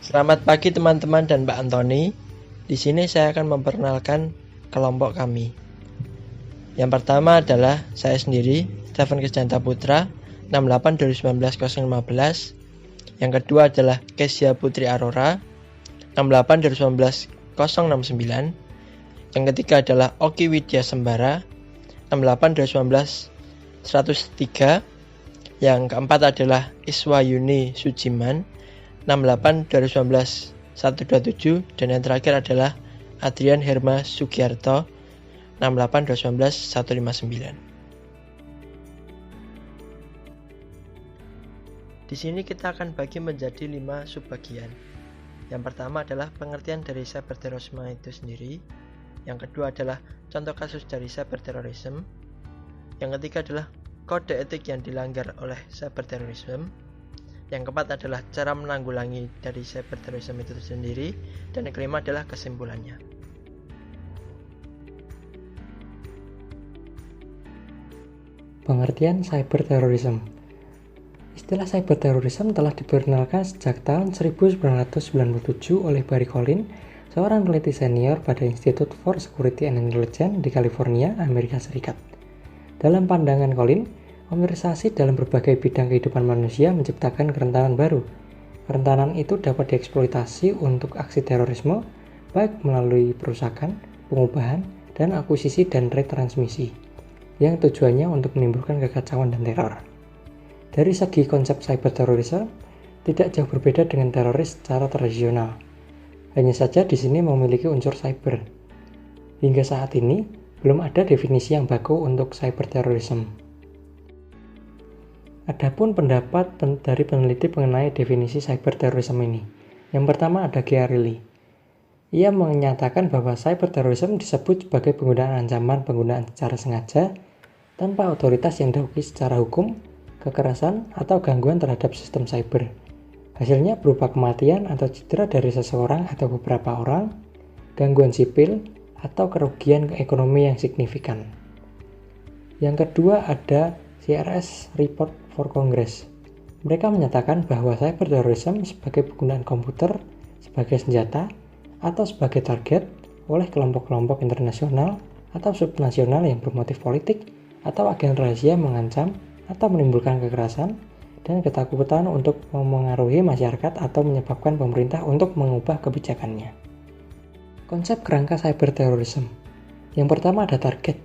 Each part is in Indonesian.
Selamat pagi teman-teman dan Mbak Antoni. Di sini saya akan memperkenalkan kelompok kami. Yang pertama adalah saya sendiri, Stefan Krisdianta Putra, 68/2019-015. Yang kedua adalah Kesia Putri Aurora, 68/2019-069. Yang ketiga adalah Oki Widya Sembara, 68/2019-103. Yang keempat adalah Iswa Yuni Sujiman, 68/2019-127, dan yang terakhir adalah Adrian Herma Sugiarto, 68/2019-159. Di sini kita akan bagi menjadi 5 subbagian. Yang pertama adalah pengertian dari cyberterorisme itu sendiri. Yang kedua adalah contoh kasus dari cyberterorisme. Yang ketiga adalah kode etik yang dilanggar oleh cyberterorisme. Yang keempat adalah cara menanggulangi dari cyberterorisme itu sendiri. Dan yang kelima adalah kesimpulannya. Pengertian cyberterorisme. Istilah cyberterorisme telah diperkenalkan sejak tahun 1997 oleh Barry Collin, seorang peneliti senior pada Institute for Security and Intelligence di California, Amerika Serikat. Dalam pandangan Collin, komersialisasi dalam berbagai bidang kehidupan manusia menciptakan kerentanan baru. Kerentanan itu dapat dieksploitasi untuk aksi terorisme, baik melalui perusakan, pengubahan, dan akuisisi dan retransmisi, yang tujuannya untuk menimbulkan kekacauan dan teror. Dari segi konsep cyberterorisme, tidak jauh berbeda dengan teroris secara tradisional. Hanya saja di sini memiliki unsur cyber. Hingga saat ini, belum ada definisi yang baku untuk cyberterorisme. Adapun pendapat dari peneliti mengenai definisi cyberterorisme ini. Yang pertama ada Chiarelli. Ia menyatakan bahwa cyberterorisme disebut sebagai penggunaan ancaman penggunaan secara sengaja tanpa otoritas yang diakui secara hukum, kekerasan, atau gangguan terhadap sistem cyber. Hasilnya berupa kematian atau cedera dari seseorang atau beberapa orang, gangguan sipil, atau kerugian ekonomi yang signifikan. Yang kedua ada CRS Report for Congress. Mereka menyatakan bahwa cyberterorisme sebagai penggunaan komputer sebagai senjata atau sebagai target oleh kelompok-kelompok internasional atau subnasional yang bermotif politik atau agen rahasia mengancam atau menimbulkan kekerasan dan ketakutan untuk memengaruhi masyarakat atau menyebabkan pemerintah untuk mengubah kebijakannya. Konsep kerangka cyberterorisme. Yang pertama ada target.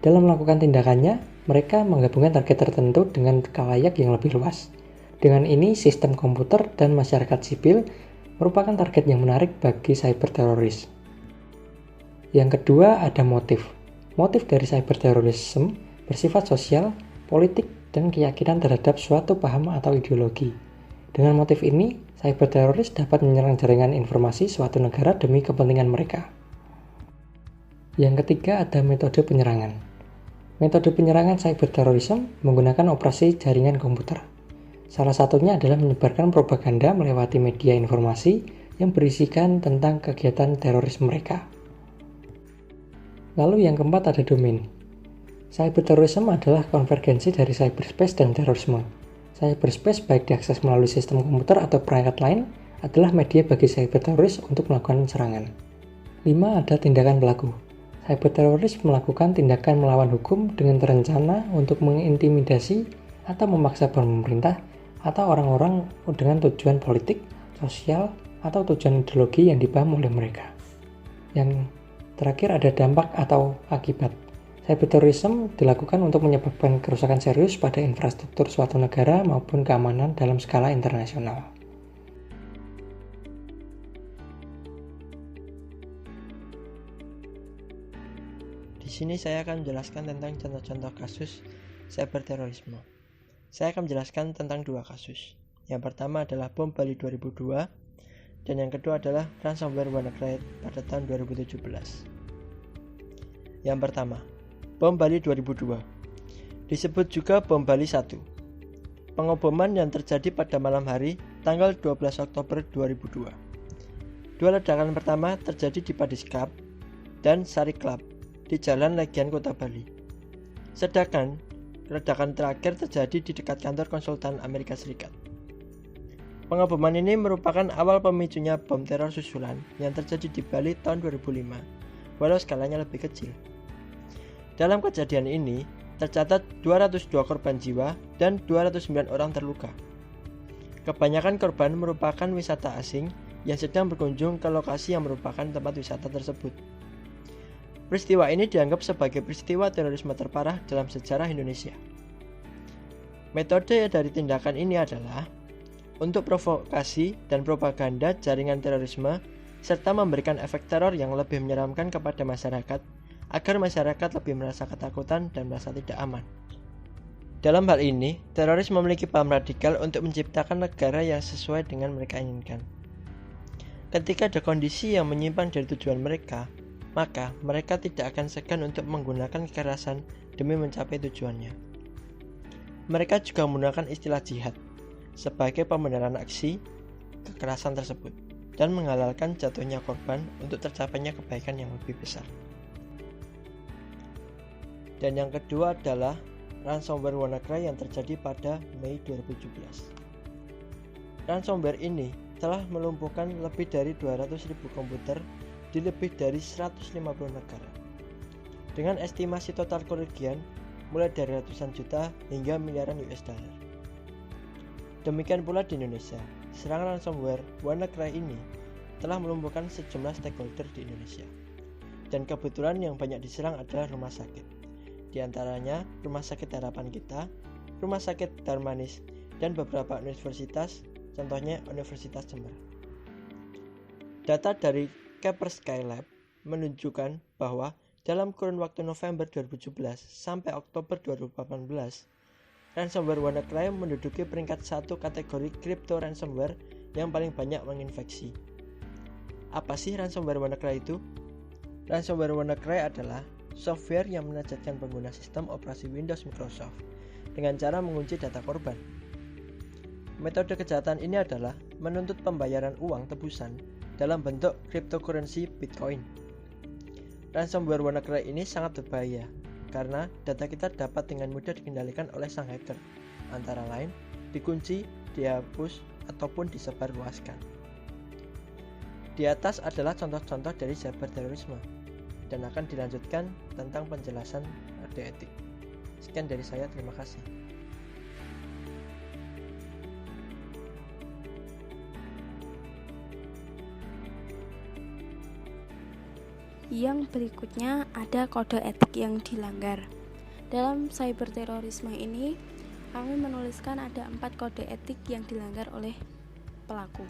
Dalam melakukan tindakannya, mereka menggabungkan target tertentu dengan khalayak yang lebih luas. Dengan ini, sistem komputer dan masyarakat sipil merupakan target yang menarik bagi cyberteroris. Yang kedua ada motif. Motif dari cyberterorisme bersifat sosial, politik, dan keyakinan terhadap suatu paham atau ideologi. Dengan motif ini, cyberteroris dapat menyerang jaringan informasi suatu negara demi kepentingan mereka. Yang ketiga ada metode penyerangan. Metode penyerangan cyberterorisme menggunakan operasi jaringan komputer. Salah satunya adalah menyebarkan propaganda melewati media informasi yang berisikan tentang kegiatan teroris mereka. Lalu yang keempat ada domain. Cyberterorisme adalah konvergensi dari cyberspace dan terorisme. Cyberspace baik diakses melalui sistem komputer atau perangkat lain adalah media bagi cyberteroris untuk melakukan serangan. 5. Ada tindakan pelaku. Cyberteroris melakukan tindakan melawan hukum dengan terencana untuk mengintimidasi atau memaksa pemerintah atau orang-orang dengan tujuan politik, sosial, atau tujuan ideologi yang dipahami oleh mereka. Yang terakhir ada dampak atau akibat. Cyberterorisme dilakukan untuk menyebabkan kerusakan serius pada infrastruktur suatu negara maupun keamanan dalam skala internasional. Di sini saya akan menjelaskan tentang contoh-contoh kasus cyberterorisme. Saya akan menjelaskan tentang 2 kasus. Yang pertama adalah bom Bali 2002 dan yang kedua adalah ransomware WannaCry pada tahun 2017. Yang pertama, bom Bali 2002. Disebut juga bom Bali 1. Pengoboman yang terjadi pada malam hari tanggal 12 Oktober 2002. Dua ledakan pertama terjadi di Padiskap dan Sari Club di Jalan Legian Kota Bali. Sedangkan ledakan terakhir terjadi di dekat kantor konsultan Amerika Serikat. Pengeboman ini merupakan awal pemicunya bom teror susulan yang terjadi di Bali tahun 2005, walau skalanya lebih kecil. Dalam kejadian ini, tercatat 202 korban jiwa dan 209 orang terluka. Kebanyakan korban merupakan wisata asing yang sedang berkunjung ke lokasi yang merupakan tempat wisata tersebut. Peristiwa ini dianggap sebagai peristiwa terorisme terparah dalam sejarah Indonesia. Metode dari tindakan ini adalah untuk provokasi dan propaganda jaringan terorisme serta memberikan efek teror yang lebih menyeramkan kepada masyarakat agar masyarakat lebih merasa ketakutan dan merasa tidak aman. Dalam hal ini, teroris memiliki paham radikal untuk menciptakan negara yang sesuai dengan mereka inginkan. Ketika ada kondisi yang menyimpang dari tujuan mereka, maka mereka tidak akan segan untuk menggunakan kekerasan demi mencapai tujuannya. Mereka juga menggunakan istilah jihad sebagai pembenaran aksi kekerasan tersebut dan menghalalkan jatuhnya korban untuk tercapainya kebaikan yang lebih besar. Dan yang kedua adalah ransomware WannaCry yang terjadi pada Mei 2017. Ransomware ini telah melumpuhkan lebih dari 200.000 komputer di lebih dari 150 negara. Dengan estimasi total kerugian mulai dari ratusan juta hingga miliaran US dollar. Demikian pula di Indonesia, serangan ransomware WannaCry ini telah melumpuhkan sejumlah stakeholder di Indonesia. Dan kebetulan yang banyak diserang adalah rumah sakit. Di antaranya Rumah Sakit Harapan Kita, Rumah Sakit Darmanis, dan beberapa universitas, contohnya Universitas Jember. Data dari Kaspersky Lab menunjukkan bahwa dalam kurun waktu November 2017 sampai Oktober 2018, ransomware WannaCry menduduki peringkat 1 kategori crypto ransomware yang paling banyak menginfeksi. Apa sih ransomware WannaCry itu? Ransomware WannaCry adalah software yang menajatkan pengguna sistem operasi Windows Microsoft dengan cara mengunci data korban. Metode kejahatan ini adalah menuntut pembayaran uang tebusan dalam bentuk cryptocurrency Bitcoin. Ransomware WannaCry ini sangat berbahaya karena data kita dapat dengan mudah dikendalikan oleh sang hacker, antara lain dikunci, dihapus, ataupun disebarluaskan. Di atas adalah contoh-contoh dari cyberterorisme dan akan dilanjutkan tentang penjelasan kode etik. Sekian dari saya, terima kasih. Yang berikutnya ada kode etik yang dilanggar. Dalam cyberterorisme ini, kami menuliskan ada 4 kode etik yang dilanggar oleh pelaku.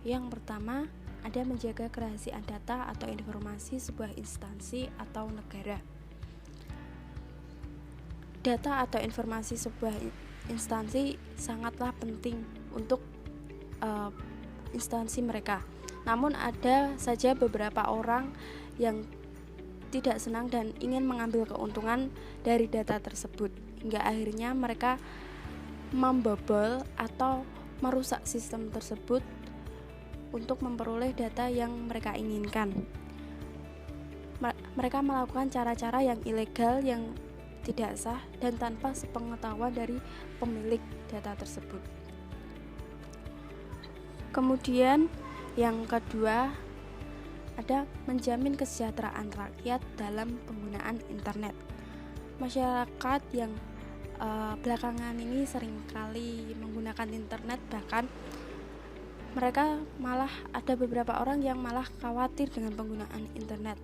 Yang pertama, ada menjaga kerahasiaan data atau informasi sebuah instansi atau negara. Data atau informasi sebuah instansi sangatlah penting untuk instansi mereka. Namun ada saja beberapa orang yang tidak senang dan ingin mengambil keuntungan dari data tersebut, hingga akhirnya mereka membobol atau merusak sistem tersebut untuk memperoleh data yang mereka inginkan. Mereka melakukan cara-cara yang ilegal, yang tidak sah, dan tanpa sepengetahuan dari pemilik data tersebut. Kemudian yang kedua, ada menjamin kesejahteraan rakyat dalam penggunaan internet. Masyarakat yang belakangan ini seringkali menggunakan internet, bahkan mereka malah ada beberapa orang yang malah khawatir dengan penggunaan internet,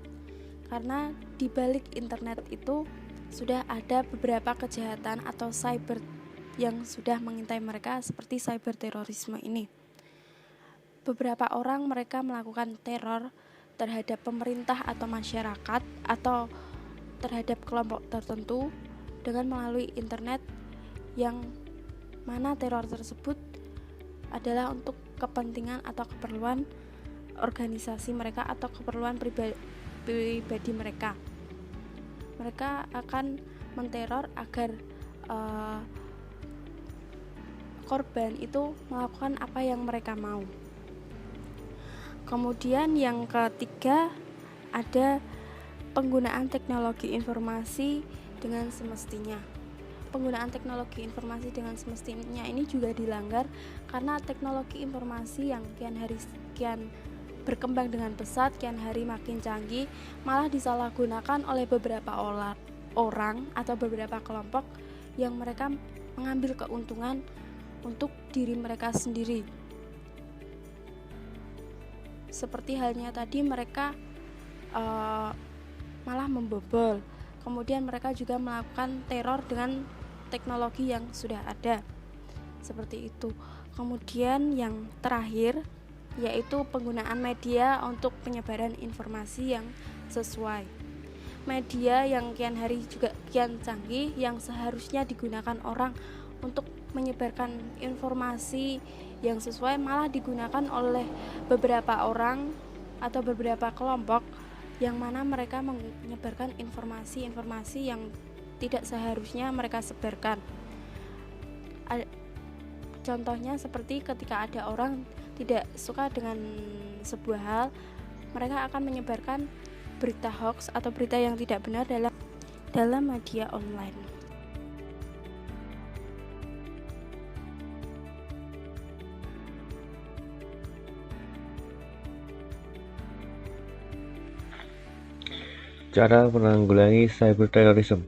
karena di balik internet itu sudah ada beberapa kejahatan atau cyber yang sudah mengintai mereka, seperti cyberterorisme ini. Beberapa orang mereka melakukan teror terhadap pemerintah atau masyarakat atau terhadap kelompok tertentu dengan melalui internet, yang mana teror tersebut adalah untuk kepentingan atau keperluan organisasi mereka atau keperluan pribadi mereka. Mereka akan menteror agar korban itu melakukan apa yang mereka mau. Kemudian yang ketiga, ada penggunaan teknologi informasi dengan semestinya. penggunaan teknologi informasi dengan semestinya ini juga dilanggar karena teknologi informasi yang kian berkembang dengan pesat, kian hari makin canggih, malah disalahgunakan oleh beberapa orang atau beberapa kelompok yang mereka mengambil keuntungan untuk diri mereka sendiri. Seperti halnya tadi mereka malah membobol, kemudian mereka juga melakukan teror dengan teknologi yang sudah ada, seperti itu. Kemudian yang terakhir yaitu penggunaan media untuk penyebaran informasi yang sesuai. Media yang kian hari juga kian canggih, yang seharusnya digunakan orang untuk menyebarkan informasi yang sesuai malah digunakan oleh beberapa orang atau beberapa kelompok yang mana mereka menyebarkan informasi-informasi yang tidak seharusnya mereka sebarkan. Contohnya seperti ketika ada orang tidak suka dengan sebuah hal, mereka akan menyebarkan berita hoax atau berita yang tidak benar dalam media online. Cara menanggulangi cyberterorisme.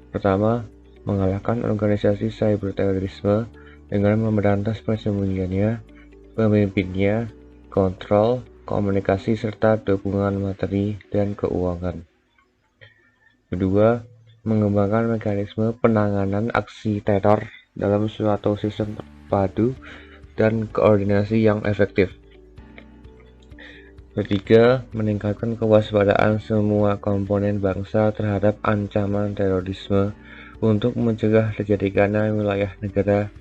Pertama, mengalahkan organisasi cyberterorisme dengan memberantas persembunyiannya, pemimpinnya, kontrol, komunikasi serta dukungan materi dan keuangan. Kedua, mengembangkan mekanisme penanganan aksi teror dalam suatu sistem terpadu dan koordinasi yang efektif. Ketiga, meningkatkan kewaspadaan semua komponen bangsa terhadap ancaman terorisme untuk mencegah terjadinya wilayah negara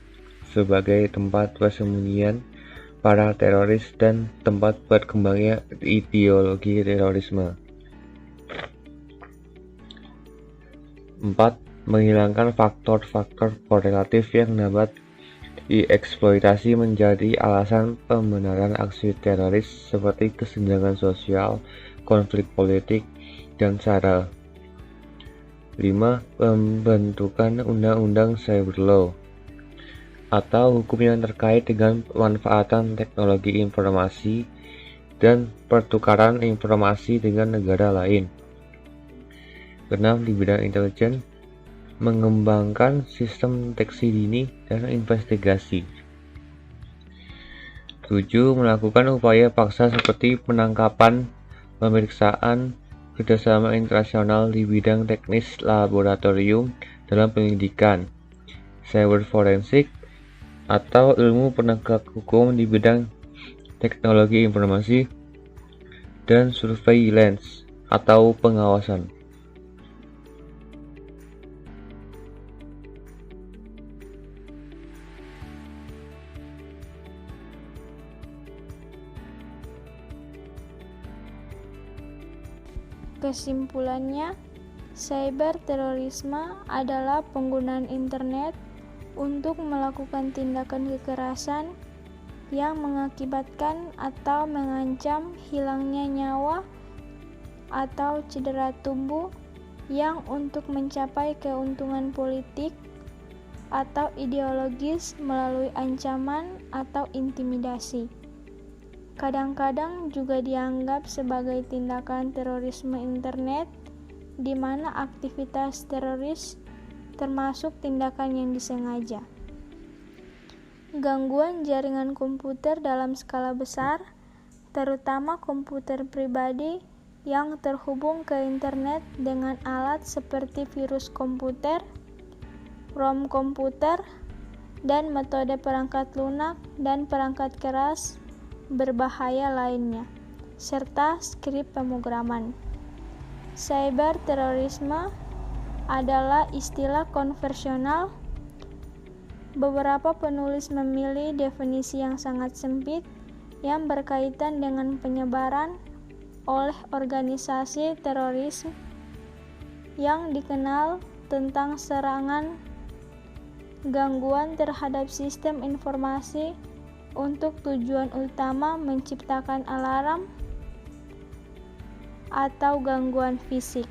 sebagai tempat persembunyian para teroris dan tempat berkembangnya ideologi terorisme. 4. Menghilangkan faktor-faktor korelatif yang dapat dieksploitasi menjadi alasan pembenaran aksi teroris seperti kesenjangan sosial, konflik politik, dan SARA. 5. Pembentukan undang-undang cyber law atau hukum yang terkait dengan pemanfaatan teknologi informasi dan pertukaran informasi dengan negara lain. 6. Di bidang intelijen, mengembangkan sistem deteksi dini dan investigasi. 7. Melakukan upaya paksa seperti penangkapan, pemeriksaan, kerjasama internasional di bidang teknis laboratorium dalam penyelidikan, cyber forensik, atau ilmu penegak hukum di bidang teknologi informasi dan surveillance atau pengawasan. Kesimpulannya, cyber terorisme adalah penggunaan internet untuk melakukan tindakan kekerasan yang mengakibatkan atau mengancam hilangnya nyawa atau cedera tubuh yang untuk mencapai keuntungan politik atau ideologis melalui ancaman atau intimidasi. Kadang-kadang juga dianggap sebagai tindakan terorisme internet, di mana aktivitas teroris termasuk tindakan yang disengaja. Gangguan jaringan komputer dalam skala besar, terutama komputer pribadi yang terhubung ke internet dengan alat seperti virus komputer, ROM komputer, dan metode perangkat lunak dan perangkat keras berbahaya lainnya, serta skrip pemrograman. Cyber terorisme adalah istilah konvensional. Beberapa penulis memilih definisi yang sangat sempit yang berkaitan dengan penyebaran oleh organisasi teroris yang dikenal tentang serangan gangguan terhadap sistem informasi untuk tujuan utama menciptakan alarm atau gangguan fisik.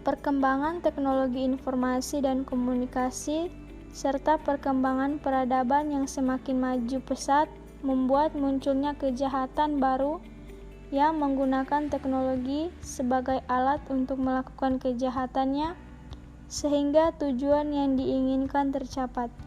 Perkembangan teknologi informasi dan komunikasi serta perkembangan peradaban yang semakin maju pesat membuat munculnya kejahatan baru yang menggunakan teknologi sebagai alat untuk melakukan kejahatannya sehingga tujuan yang diinginkan tercapai.